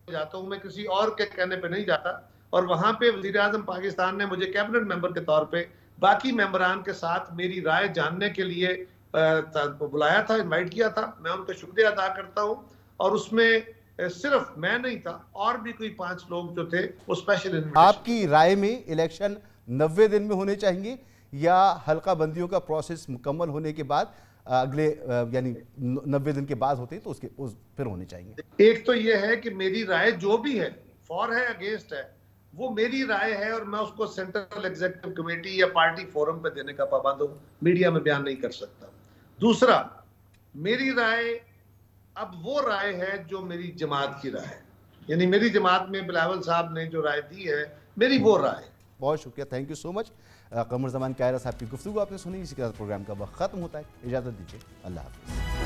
F: جاتا ہوں، میں کسی اور کے کہنے پہ نہیں جاتا۔ اور وہاں پہ وزیر اعظم پاکستان نے مجھے کیبنٹ ممبر کے طور پہ باقی ممبران کے ساتھ میری رائے جاننے کے لیے بلایا تھا، انوائٹ کیا تھا، میں ان کا شکریہ ادا کرتا ہوں۔ اور اس میں صرف میں نہیں تھا، اور بھی کوئی 5 لوگ جو تھے وہ اسپیشل انویٹیشن۔
A: آپ کی رائے میں الیکشن 90 دن میں ہونے چاہیے یا حلقہ بندیوں کا پروسیس مکمل ہونے کے بعد اگلے یعنی 90 دن کے بعد ہوتے ہیں تو اس کے پھر ہونے چاہیے؟
F: ایک تو یہ ہے کہ میری رائے جو بھی ہے، فور ہے اگینسٹ ہے، وہ میری رائے ہے اور میں اس کو سینٹرل ایگزیکٹو کمیٹی یا پارٹی فورم پہ دینے کا پابند ہوں، میڈیا میں بیان نہیں کر سکتا۔ دوسرا، میری رائے اب وہ رائے ہے جو میری جماعت کی رائے ہے، یعنی میری جماعت میں بلاول صاحب نے جو رائے دی ہے میری وہ رائے۔
A: بہت شکریہ، تھینک یو سو مچ۔ قمر زمان قاہرہ صاحب کی گفتگو آپ نے سنی، اسی کے ساتھ پروگرام کا وقت ختم ہوتا ہے، اجازت دیجیے، اللہ حافظ۔